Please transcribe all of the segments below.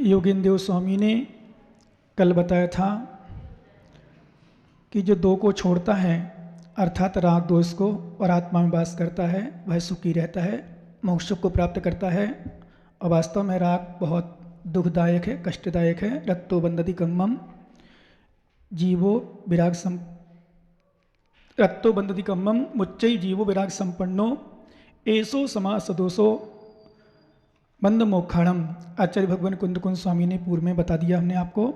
योगेंद्र देव स्वामी ने कल बताया था कि जो दो को छोड़ता है अर्थात राग दोष को और आत्मा में वास करता है वह सुखी रहता है, मोक्ष को प्राप्त करता है। और वास्तव में राग बहुत दुखदायक है, कष्टदायक है। रत्तो बंदति कम्मम जीवो विराग सम रत्तो बंदति कम्मम मुच्चई जीवो विराग संपन्नो एसो समास दोषो बंद मोक्षणम। आचार्य भगवान कुंद कुंद स्वामी ने पूर्व में बता दिया हमने आपको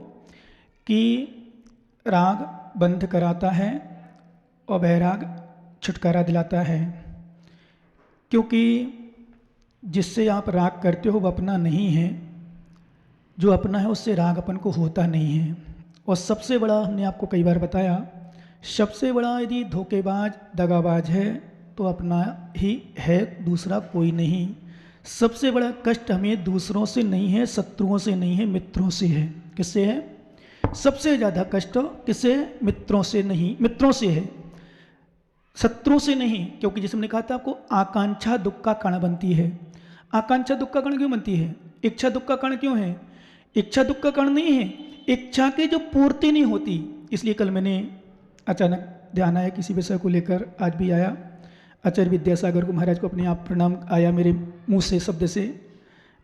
कि राग बंध कराता है और वैराग छुटकारा दिलाता है, क्योंकि जिससे आप राग करते हो वो अपना नहीं है, जो अपना है उससे राग अपन को होता नहीं है। और सबसे बड़ा हमने आपको कई बार बताया, सबसे बड़ा यदि धोखेबाज दगाबाज है तो अपना ही है, दूसरा कोई नहीं। सबसे बड़ा कष्ट हमें दूसरों से नहीं है, शत्रुओं से नहीं है, मित्रों से है। किससे है? सबसे ज़्यादा कष्ट किससे? मित्रों से नहीं, मित्रों से है, शत्रुओं से नहीं। क्योंकि जैसे हमने कहा था आपको, आकांक्षा दुख का कारण बनती है। आकांक्षा दुख का कारण क्यों बनती है? इच्छा दुख का कारण क्यों है? इच्छा दुख का कारण नहीं है, इच्छा की जो पूर्ति नहीं होती। इसलिए कल मैंने अचानक ध्यान आया किसी विषय को लेकर, आज भी आया, आचार्य विद्यासागर को महाराज को अपने आप प्रणाम आया मेरे मुंह से, शब्द से।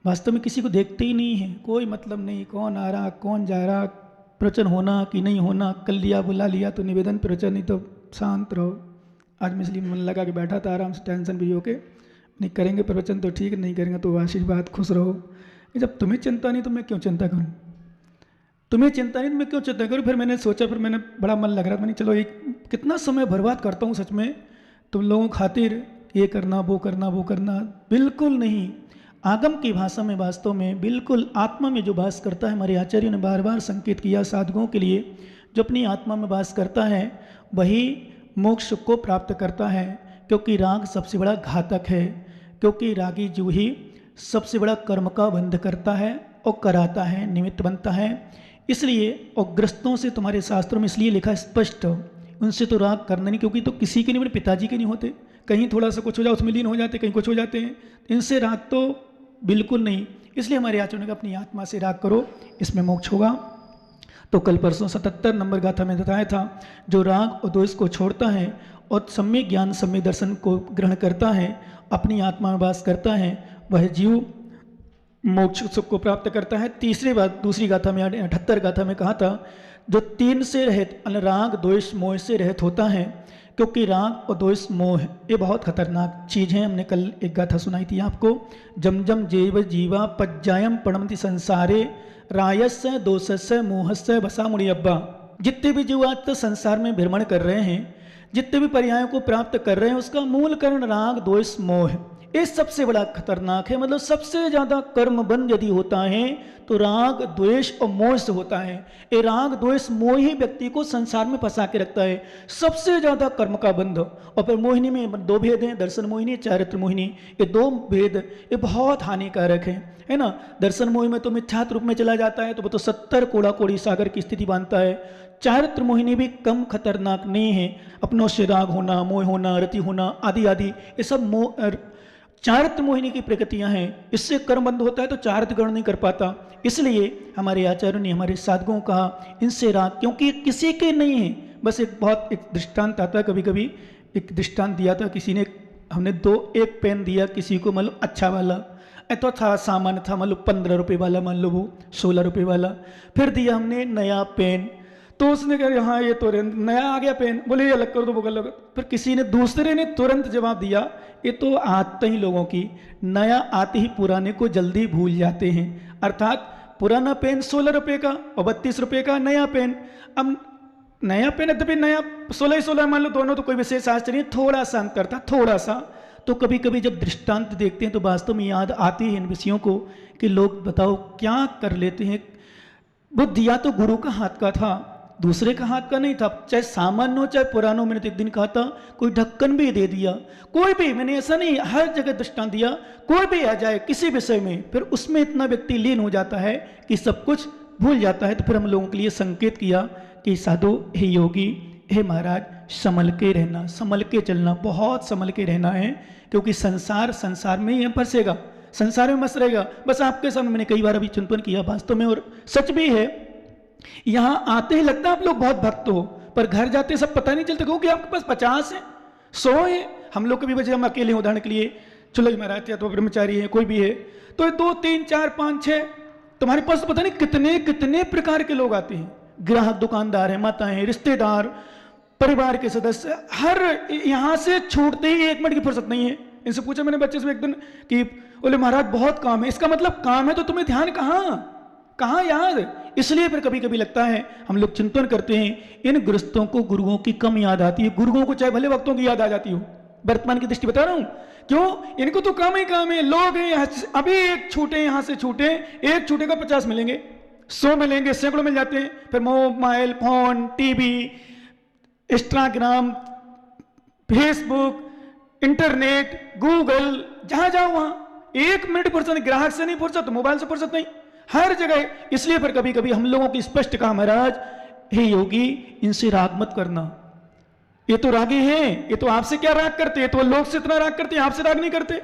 वास्तव में किसी को देखते ही नहीं है, कोई मतलब नहीं, कौन आ रहा कौन जा रहा, प्रवचन होना कि नहीं होना, कल लिया बुला लिया तो निवेदन, प्रवचन नहीं तो शांत रहो। आज मैं इसलिए मन लगा के बैठा था आराम से, टेंशन भी होके, नहीं करेंगे प्रवचन तो ठीक, नहीं करेंगे तो आशीर्वाद, खुश रहो। जब तुम्हें चिंता नहीं तो मैं क्यों चिंता करूं? तुम्हें चिंता नहीं तो मैं क्यों चिंता करूं? फिर मैंने सोचा, फिर मैंने बड़ा मन लग रहा था, मैंने चलो एक कितना समय बर्बाद करता हूं सच में तुम लोगों खातिर, ये करना वो करना वो करना। बिल्कुल नहीं। आगम की भाषा में वास्तव में बिल्कुल आत्मा में जो वास करता है, हमारे आचार्यों ने बार बार संकेत किया साधकों के लिए, जो अपनी आत्मा में वास करता है वही मोक्ष को प्राप्त करता है। क्योंकि राग सबसे बड़ा घातक है, क्योंकि रागी जो ही सबसे बड़ा कर्म का बंध करता है और कराता है, निमित्त बनता है। इसलिए और ग्रस्तों से तुम्हारे शास्त्रों में इसलिए लिखा स्पष्ट, उनसे तो राग करना नहीं, क्योंकि तो किसी के नहीं, मेरे पिताजी के नहीं होते, कहीं थोड़ा सा कुछ हो जाए उसमें लीन हो जाते, कहीं कुछ हो जाते हैं, इनसे राग तो बिल्कुल नहीं। इसलिए हमारे आचार्यों ने कहा अपनी आत्मा से राग करो, इसमें मोक्ष होगा। तो कल परसों 77 नंबर गाथा में बताया था, जो राग और द्वेष को छोड़ता है और सम्यक ज्ञान सम्यक दर्शन को ग्रहण करता है, अपनी आत्मा में वास करता है, वह जीव मोक्ष सुख को प्राप्त करता है। तीसरी बात दूसरी गाथा में 78 गाथा में कहा था, जो तीन से रहित, राग द्वेष मोह से रहित होता है। क्योंकि राग और द्वेष मोह ये बहुत खतरनाक चीज़ है। हमने कल एक गाथा सुनाई थी आपको, जम जम जेव जीवा पज्जायम पणमति संसारे रायस्य दोषस्य मोहस्य बसा मुड़ी अब्बा। जितने भी जीव आज तक संसार में भ्रमण कर रहे हैं, जितने भी पर्यायों को प्राप्त कर रहे हैं, उसका मूल कारण राग द्वेष मोह, ये सबसे बड़ा खतरनाक है। मतलब सबसे ज्यादा कर्म बंध यदि होता है तो राग द्वेष और मोह से होता है। ये राग द्वेष मोह ही व्यक्ति को संसार में फंसा के रखता है, सबसे ज्यादा कर्म का बंध। और फिर मोहिनी में दो भेद हैं, दर्शन मोहिनी, चारित्र मोहिनी। ये दो भेद ये बहुत हानिकारक है ना। दर्शन मोह में तो मिथ्यात्व रूप में चला जाता है, तो वो तो 70 कोड़ा कोड़ी सागर की स्थिति बांधता है। चारित्र मोहिनी भी कम खतरनाक नहीं है, अपनों से राग होना, मोह होना, रति होना आदि आदि, ये सब चारित्र मोहिनी की प्रकृतियां हैं। इससे कर्म बंद होता है तो चारित्र ग्रहण नहीं कर पाता। इसलिए हमारे आचार्यों ने हमारे साधकों को कहा इनसे राग, क्योंकि किसी के नहीं है। बस एक दृष्टांत आता है, कभी कभी एक दृष्टांत दिया था किसी ने, हमने एक पेन दिया किसी को, मान लो अच्छा वाला, तो था सामान्य था, मान लो 15 रुपये वाला, मान लो वो 16 रुपये वाला। फिर दिया हमने नया पेन, तो उसने कहा हाँ ये तो नया आ गया पेन, बोले ये अलग कर दो वो अलग। फिर किसी ने दूसरे ने तुरंत जवाब दिया, ये तो आदत ही लोगों की, नया आते ही पुराने को जल्दी भूल जाते हैं। अर्थात पुराना पेन 16 रुपये का और 32 रुपये का नया पेन। अब नया पेन यद्यपि नया 16 मान लो दोनों, तो कोई विशेष आश्चर्य नहीं, थोड़ा सा अंतर था, थोड़ा सा। तो कभी कभी जब दृष्टांत देखते हैं तो वास्तव में याद आती है इन विषयों को कि लोग बताओ क्या कर लेते हैं। वो दिया तो गुरु का हाथ का था, दूसरे का हाथ का नहीं था। चाहे सामान्य हो चाहे पुरानो, मैंने तो एक दिन कहा था कोई ढक्कन भी दे दिया, कोई भी, मैंने ऐसा नहीं, हर जगह दृष्टांत दिया, कोई भी आ जाए किसी विषय में, फिर उसमें इतना व्यक्ति लीन हो जाता है कि सब कुछ भूल जाता है। तो फिर हम लोगों के लिए संकेत किया कि साधु, हे योगी, हे महाराज, संभल के रहना, संभल के चलना, बहुत संभल के रहना है। क्योंकि संसार में ही फंसेगा, संसार में मस्त रहेगा। बस आपके सामने मैंने कई बार अभी चिंतन किया वास्तव में, और सच भी है। यहाँ आते ही लगता है आप लोग बहुत भक्त हो, पर घर जाते सब पता नहीं चलता क्योंकि आपके पास 50 है, 100 है। हम लोग कभी बचे, हम अकेले हैं, उदाहरण के लिए चलो महाराज या तो ब्रह्मचारी है, कोई भी है, तो 2 3 4 5 6 तुम्हारे पास तो पता नहीं कितने कितने प्रकार के लोग आते हैं। ग्राहक, दुकानदार है, माताएं, रिश्तेदार, परिवार के सदस्य, हर यहां से छूटते ही 1 मिनट की फुर्सत नहीं है। इनसे पूछा मैंने बच्चे से एक दिन कि बोले महाराज बहुत काम है। इसका मतलब काम है तो तुम्हें ध्यान कहाँ याद। इसलिए फिर कभी कभी लगता है हम लोग चिंतन करते हैं, इन गृहस्थों को गुरुओं की कम याद आती है। गुरुओं को चाहे भले वक्तों की याद आ जाती हो, वर्तमान की दृष्टि बता रहा हूं क्यों, इनको तो काम ही काम है। लोग हैं यहाँ अभी एक छूटे, यहां से छूटे, एक छूटे का 50 मिलेंगे, 100 मिलेंगे, सैकड़ों मिल जाते हैं। फिर mobile phone, TV, Instagram, Facebook, internet, Google, जहां जाओ वहां 1 मिनट फुर्सत। ग्राहक से नहीं फुर्सत, मोबाइल से फुर्सत नहीं, हर जगह। इसलिए फिर कभी कभी हम लोगों की स्पष्ट कहा महाराज, हे योगी इनसे राग मत करना, ये तो रागी हैं, ये तो आपसे क्या राग करते, ये तो लोग से इतना राग करते हैं, आपसे राग नहीं करते।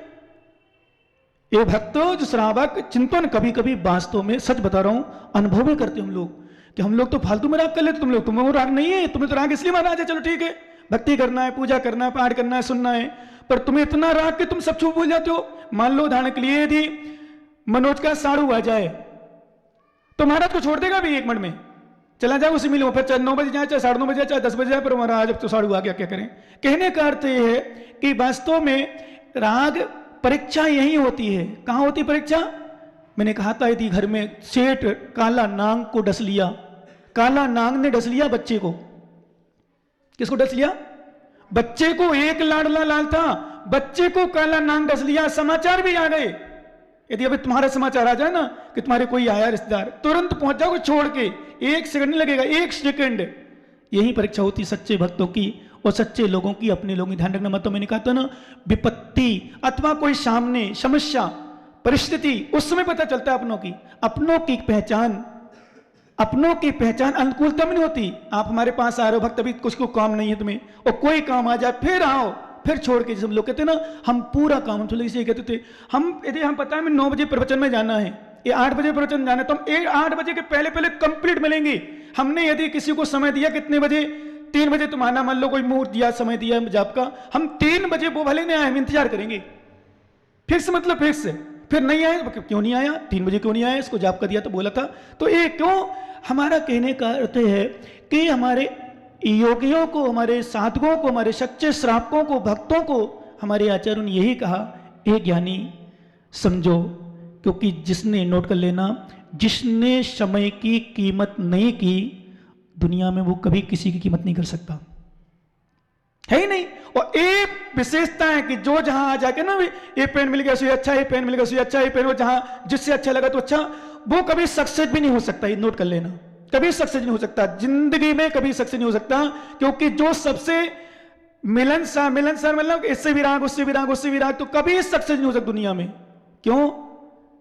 ये भक्तों जो श्रावक चिंतन कभी कभी वास्तव में सच बता रहा हूं अनुभव में करते हम लोग, कि हम लोग तो फालतू में राग कर लेते, तुम लोग तुम्हें वो राग नहीं है, तुम्हें तो राग इसलिए महाराज है, चलो ठीक है भक्ति करना है, पूजा करना है, पाठ करना है, सुनना है, पर तुम्हें इतना राग कि तुम सब छू भूल जाते हो। मान लो उदाहरण के लिए यदि मनोज का साड़ू आ जाए तो महाराज को छोड़ देगा भी 1 मिनट में, चला जाए उसी मिलो, फिर चाहे 9 बजे जाए, चाहे 9:30 बजे, चाहे 10 बजे जाए, पर महाराज अब तो साड़ू आ गया, क्या करें। कहने का अर्थ यह है कि वास्तव में राग परीक्षा यही होती है। कहां होती परीक्षा, मैंने कहा था यदि घर में सेठ काला नांग को डस लिया, काला नांग ने डस लिया बच्चे को, किसको डस लिया, बच्चे को, एक लाडला लाल था, बच्चे को काला नांग डस लिया, समाचार भी आ गए। यदि अभी तुम्हारा समाचार आ जाए ना कि तुम्हारे कोई आया रिश्तेदार, तुरंत पहुंच जाओगे छोड़ के, 1 सेकंड नहीं लगेगा, 1 सेकंड। यही परीक्षा होती सच्चे भक्तों की और सच्चे लोगों की, अपने लोगों की। ध्यान रखना मत, तो मैंने कहा था ना, विपत्ति अथवा कोई सामने समस्या परिस्थिति, उस समय पता चलता है अपनों की पहचान। अपनों की पहचान अनुकूलता में नहीं होती। आप हमारे पास आ रहे हो भक्त, अभी कुछ को काम नहीं है तुम्हें, और कोई काम आ जाए फिर आओ, फिर छोड़ के। जैसे हम लोग कहते ना हम पूरा काम, हम तो इसे कहते थे, हम यदि हम पता है हमें 9 बजे प्रवचन में जाना है, ये 8 बजे प्रवचन जाना है, तो हम 8 बजे के पहले कंप्लीट मिलेंगे। हमने यदि किसी को समय दिया कितने बजे, 3 बजे तुम्हारा मान लो कोई मुहूर्त दिया, समय दिया जाप का, हम 3 बजे वो भले नहीं आए, हम इंतजार करेंगे। फिक्स मतलब फिक्स, फिर नहीं आए, क्यों नहीं आया, 3 बजे क्यों नहीं आया, इसको जाप का दिया तो बोला था। तो ये क्यों, हमारा कहने का अर्थ है कि हमारे योगियों को, हमारे साधकों को, हमारे सच्चे श्रावकों को, भक्तों को हमारे आचार्यों ने यही कहा, हे ज्ञानी समझो, क्योंकि जिसने, नोट कर लेना, जिसने समय की कीमत नहीं की, दुनिया में वो कभी किसी की कीमत नहीं कर सकता, है ही नहीं। और एक विशेषता है कि जो जहां आ जाके ना, ये पेन मिल गया उससे अच्छा, ये पेन मिल गया उससे अच्छा, ये पेन, वो जहां जिससे अच्छा लगा तो अच्छा, वो कभी सक्सेस भी नहीं हो सकता। ये नोट कर लेना, कभी सक्सेस नहीं हो सकता जिंदगी में, कभी सक्सेस नहीं हो सकता। क्योंकि जो सबसे मिलनसार मतलब इससे भी राग, उससे भी राग, उससे भी राग, तो कभी सक्सेस नहीं हो सकता दुनिया में। क्यों,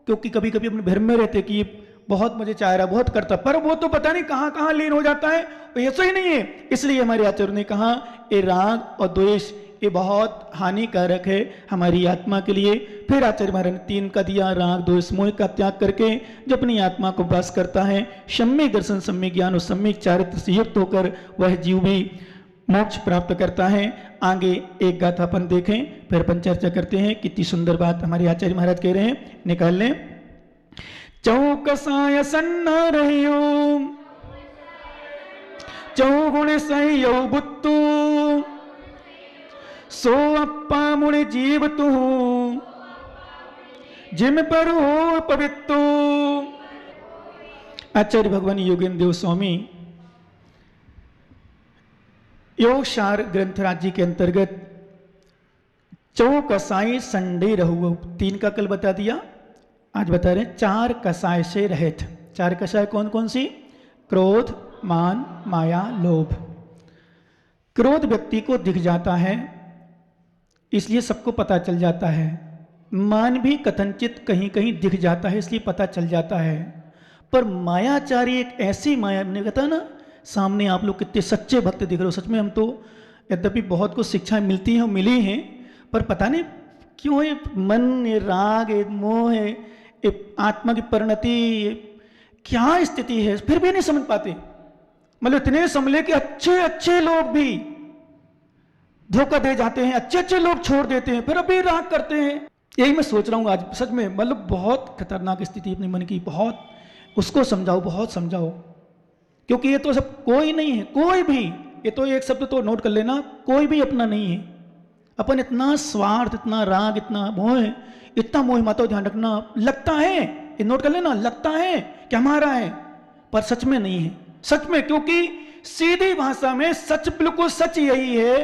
क्योंकि कभी कभी अपने भ्रम में रहते कि बहुत मुझे चाह रहा, बहुत करता, पर वो तो पता नहीं कहां कहां लीन हो जाता है, ऐसा ही नहीं है। इसलिए हमारे आचार्य ने कहा ये राग और द्वेष ये बहुत हानिकारक है हमारी आत्मा के लिए। फिर आचार्य महाराज ने 3 का दिया, राग द्वेष मोह का त्याग करके जो अपनी आत्मा को वास करता है, सम्यक दर्शन, सम्यक ज्ञान और सम्यक चारित्र से युक्त होकर वह जीव भी मोक्ष प्राप्त करता है। आगे एक गाथा अपन देखें, फिर अपन चर्चा करते हैं। कितनी सुंदर बात हमारे आचार्य महाराज कह रहे हैं, निकाल लें। चौकसाय सन्ना रहियो, चौगुण सहियो बुत्तु, सो अप्पा मुनि जीव तू, जिम पर हो पवित्र। आचार्य भगवान योगेंद्र देव स्वामी योग सार ग्रंथराज जी के अंतर्गत चौकसाई संडे रहुआ, 3 का कल बता दिया, आज बता रहे हैं 4 कसाय से रहित। 4 कसाय कौन कौन सी, क्रोध, मान, माया, लोभ। क्रोध व्यक्ति को दिख जाता है, इसलिए सबको पता चल जाता है। मान भी कथनचित कहीं कहीं दिख जाता है, इसलिए पता चल जाता है। पर मायाचारी एक ऐसी माया, मैंने कहा ना, सामने आप लोग कितने सच्चे भक्त दिख रहे हो। सच में हम तो यद्यपि बहुत कुछ शिक्षाएं मिलती हैं और मिली हैं, पर पता नहीं क्यों ये मन, ये राग, ये मोह, ये आत्मा की परिणति, क्या स्थिति है, फिर भी नहीं समझ पाते। मतलब इतने समझे कि अच्छे अच्छे लोग भी धोखा दे जाते हैं, अच्छे अच्छे लोग छोड़ देते हैं, फिर अभी राग करते हैं। यही मैं सोच रहा हूँ आज सच में, मतलब बहुत खतरनाक स्थिति अपने मन की। बहुत उसको समझाओ, बहुत समझाओ, क्योंकि ये तो सब कोई नहीं है, कोई भी। ये तो एक शब्द तो नोट कर लेना, कोई भी अपना नहीं है। अपन इतना स्वार्थ, इतना राग, इतना मोह माता, ध्यान रखना। लगता है, ये नोट कर लेना, लगता है कि हमारा है, पर सच में नहीं है। सच में, क्योंकि सीधी भाषा में सच, बिल्कुल सच यही है।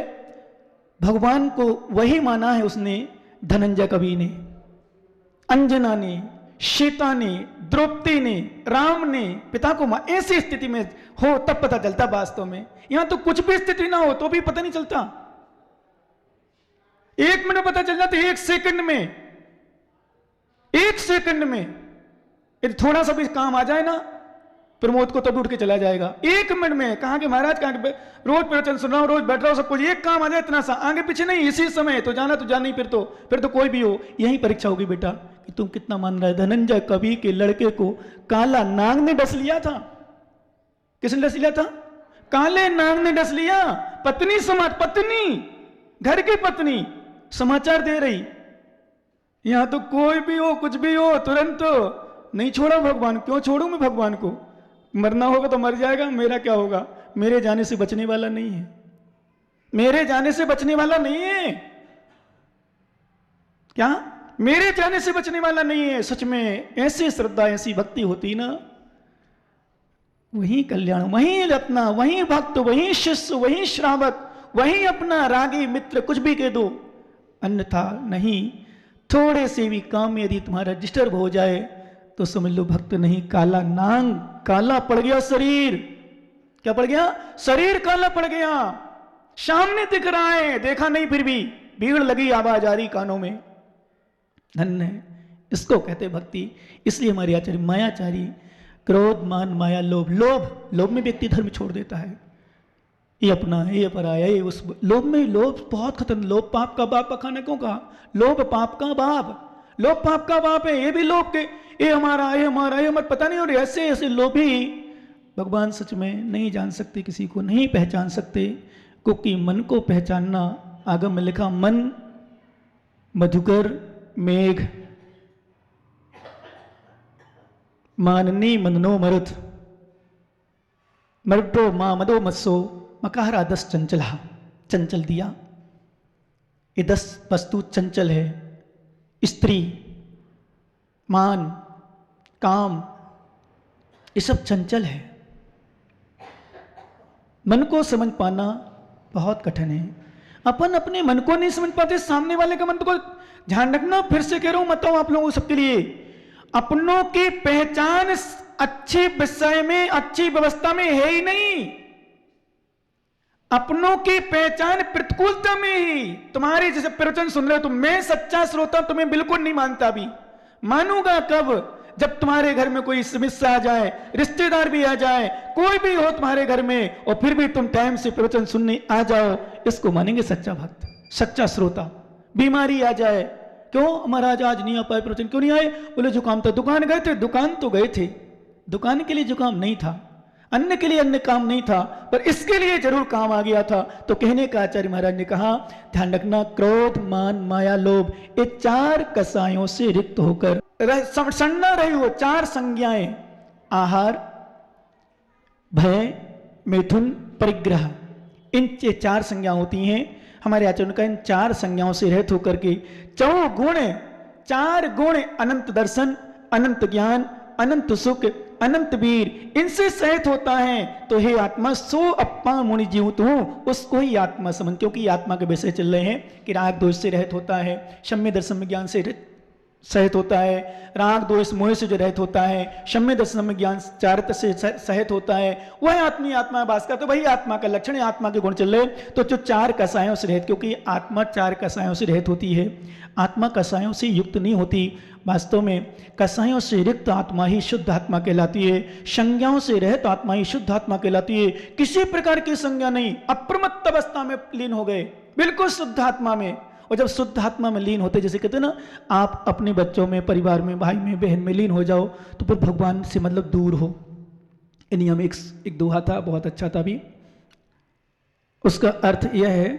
भगवान को वही माना है उसने, धनंजय कवि ने, अंजना ने, सीता ने, द्रौपदी ने, राम ने पिता को ऐसी स्थिति में हो तब पता चलता वास्तव में। यहां तो कुछ भी स्थिति ना हो तो भी पता नहीं चलता। 1 मिनट पता चल जाता, 1 सेकंड में, 1 सेकंड में। यदि थोड़ा सा भी काम आ जाए ना, प्रमोद को तब उठ के चला जाएगा 1 मिनट में। कहा कि महाराज, कहा कि रोज प्रवचन सुन रहा हूं, रोज बैठ रहा हूं, सब कुछ, एक काम आ जाए इतना सा, आगे पीछे नहीं, इसी समय तो जाना, तो जाना ही। फिर तो कोई भी हो, यही परीक्षा होगी बेटा कि तुम कितना मान रहा है। धनंजय कवि के लड़के को काला नाग ने डस लिया था। किसने डस लिया था? काले नाग ने डस लिया। पत्नी पत्नी, घर की पत्नी समाचार दे रही, यहां तो कोई भी हो, कुछ भी हो, तुरंत नहीं छोड़ा भगवान। क्यों छोड़ू मैं भगवान को? मरना होगा तो मर जाएगा, मेरा क्या होगा? मेरे जाने से बचने वाला नहीं है, मेरे जाने से बचने वाला नहीं है। क्या? मेरे जाने से बचने वाला नहीं है। सच में ऐसी श्रद्धा, ऐसी भक्ति होती ना, वही कल्याण, वही रत्ना, वही भक्त, वही शिष्य, वही श्रावक, वही अपना रागी मित्र, कुछ भी कह दो, अन्यथा नहीं। थोड़े से भी काम में यदि तुम्हारा डिस्टर्ब हो जाए तो समझ लो भक्त नहीं, काला नांग, काला पड़ गया शरीर। क्या पड़ गया? शरीर काला पड़ गया। सामने दिख रहा है, देखा नहीं, फिर भी भीड़ लगी, आवाज आ रही कानों में। धन्य है, इसको कहते भक्ति। इसलिए हमारे आचार्य मायाचारी, क्रोध, मान, माया, लोभ में व्यक्ति धर्म छोड़ देता है। ये अपना है, ये पराया, ये उस लोभ में, लोभ बहुत खतरनाक। लोभ पाप का बाप, खाने क्यों कहा? लोभ पाप का बाप, लोभ पाप का बाप है। ये भी लोभ के, ये हमारा, ये हमारा, ये हमारा, पता नहीं। और ऐसे ऐसे लोभी भगवान सच में नहीं जान सकते, किसी को नहीं पहचान सकते, क्योंकि मन को पहचानना, आगम में लिखा, मन मधुकर मेघ माननी मननो मरुत मरुतो मां मदो मत्सो मकारा 10 चंचला। चंचल दिया, ये 10 वस्तु चंचल है। स्त्री, मान, काम, ये सब चंचल है। मन को समझ पाना बहुत कठिन है। अपन अपने मन को नहीं समझ पाते, सामने वाले का मन को ध्यान रखना। फिर से कह रहा हूं, बताओ आप लोगों सबके लिए, अपनों की पहचान अच्छे विषय में, अच्छी व्यवस्था में है ही नहीं। अपनों की पहचान प्रतिकूलता में ही। तुम्हारे जैसे प्रवचन सुन रहे हो, तो मैं सच्चा श्रोता तुम्हें बिल्कुल नहीं मानता। भी मानूंगा कब? जब तुम्हारे घर में कोई समस्या आ जाए, रिश्तेदार भी आ जाए, कोई भी हो तुम्हारे घर में, और फिर भी तुम टाइम से प्रवचन सुनने आ जाओ, इसको मानेंगे सच्चा भक्त, सच्चा श्रोता। बीमारी आ जाए, क्यों महाराज आज नहीं आ पाए प्रवचन, क्यों नहीं आए? बोले जुकाम था। दुकान गए थे? दुकान तो गए थे, दुकान के लिए जुकाम नहीं था, अन्य के लिए अन्य काम नहीं था, पर इसके लिए जरूर काम आ गया था। तो कहने का आचार्य महाराज ने कहा, ध्यान रखना, क्रोध, मान, माया, लोभ, ये 4 कसायों से रिक्त होकर सन्ना रही हो। 4 संज्ञाएं, आहार, भय, मैथुन, परिग्रह, इन 4 संज्ञा होती हैं। हमारे आचार्य का इन 4 संज्ञाओं से रहित होकर के 4 गुण, 4 गुण, अनंत दर्शन, अनंत ज्ञान, अनंत सुख, अनंत वीर, इनसे सहित होता है। तो हे आत्मा, सो अप्पा मुनि जीवित हूं, उसको ही आत्मा समझ। क्योंकि आत्मा के विषय चल रहे हैं कि राग दोष से रहित होता है, शम्य दर्शन में ज्ञान से सहित होता है, राग दोष मोह से जो रहित होता है, शम्य दर्शन में ज्ञान चारित्र से सहित होता है, वह आत्मी आत्मा वास का। तो वही आत्मा का लक्षण है, आत्मा के गुण चल रहे। तो जो 4 कसायों से रहित, क्योंकि आत्मा 4 कसायों से रहित होती है, आत्मा कसायों से युक्त नहीं होती। वास्तव में कसायों से रिक्त आत्मा ही शुद्ध आत्मा कहलाती है, संज्ञाओं से रहित आत्मा ही शुद्ध आत्मा कहलाती है। किसी प्रकार की संज्ञा नहीं, अप्रमत्त अवस्था में लीन हो गए, बिल्कुल शुद्ध आत्मा में। और जब शुद्ध आत्मा में लीन होते, जैसे कहते हैं ना, आप अपने बच्चों में, परिवार में, भाई में, बहन में लीन हो जाओ तो फिर भगवान से मतलब दूर हो। इन्हीं हम एक दोहा था, बहुत अच्छा था भी। उसका अर्थ यह है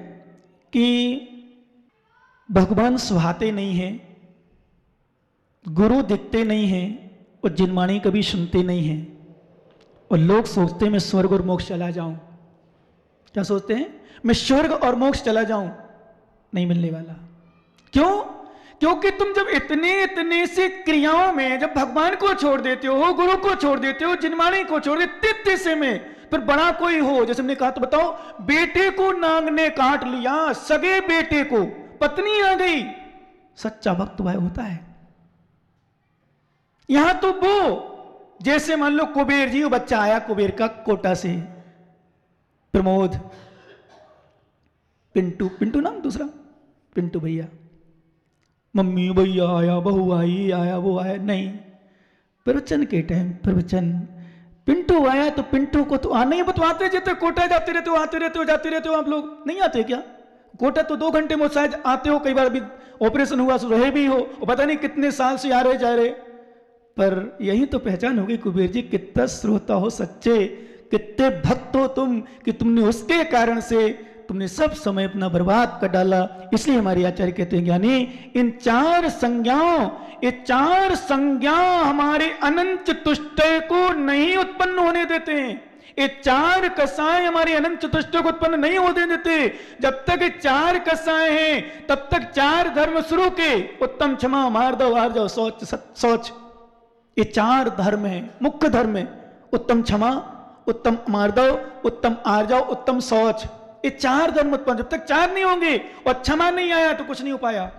कि भगवान सुहाते नहीं हैं, गुरु दिखते नहीं हैं और जिनवाणी कभी सुनते नहीं हैं, और लोग सोचते हैं मैं स्वर्ग और मोक्ष चला जाऊं। क्या सोचते हैं? मैं स्वर्ग और मोक्ष चला जाऊं। नहीं मिलने वाला। क्यों? क्योंकि तुम जब इतने से क्रियाओं में जब भगवान को छोड़ देते हो, गुरु को छोड़ देते हो, जिनवाणी को छोड़ देते, इतने से में फिर बड़ा कोई हो, जैसे हमने कहा, तो बताओ, बेटे को नाग ने काट लिया, सगे बेटे को, पत्नी आ गई, सच्चा भक्त वह होता है। यहां तो वो, जैसे मान लो कुबेर जी, वो बच्चा आया कुबेर का कोटा से, प्रमोद, पिंटू नाम दूसरा, पिंटू भैया, मम्मी भैया आया, बहू आई, आया वो आया, नहीं, प्रवचन के टाइम प्रवचन, पिंटू आया तो पिंटू को तो आना ही, तो आते जाते कोटा जाते रहते हो, आते रहते हो, जाते रहते हो, आप लोग नहीं आते क्या? कोटा तो 2 घंटे में शायद आते हो, कई बार अभी ऑपरेशन हुआ सो रहे भी हो, और पता नहीं कितने साल से आ रहे जा रहे। पर यही तो पहचान होगी कुबेर जी, कितना श्रोता हो सच्चे, कितने भक्त हो तुम, कि तुमने उसके कारण से तुमने सब समय अपना बर्बाद कर डाला। इसलिए हमारे आचार्य कहते हैं, ज्ञानी, इन 4 संज्ञाओं, ये 4 संज्ञाओं हमारे अनंत चतुष्टय को नहीं उत्पन्न होने देते हैं। ये 4 कसाय हमारे अनंत चतुष्टय को उत्पन्न नहीं होने देते। जब तक ये 4 कसाय हैं तब तक 4 धर्म शुरू के, उत्तम, क्षमा, मार्दव, आर्जव, शौच, ये 4 धर्म है, मुख्य धर्म है। उत्तम क्षमा, उत्तम मार्दव, उत्तम आर्जव, उत्तम शौच, ये 4 धर्म उत्पन्न। जब तक 4 नहीं होंगे, और क्षमा नहीं आया तो कुछ नहीं हो पाया,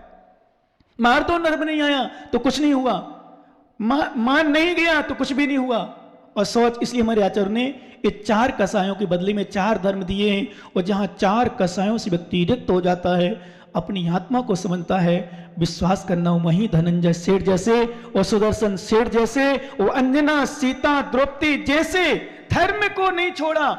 मार्दव धर्म नहीं आया तो कुछ नहीं हुआ, मान नहीं गया तो कुछ भी नहीं हुआ, और शौच। इसलिए हमारे आचार्य ने ये 4 कसायों के बदले में 4 धर्म दिए हैं। और जहां 4 कसायों से व्यक्ति रिक्त हो जाता है, अपनी आत्मा को समझता है, विश्वास करना, वहीं धनंजय सेठ जैसे, और सुदर्शन सेठ जैसे, वो अंजना, सीता, द्रौपदी जैसे धर्म को नहीं छोड़ा,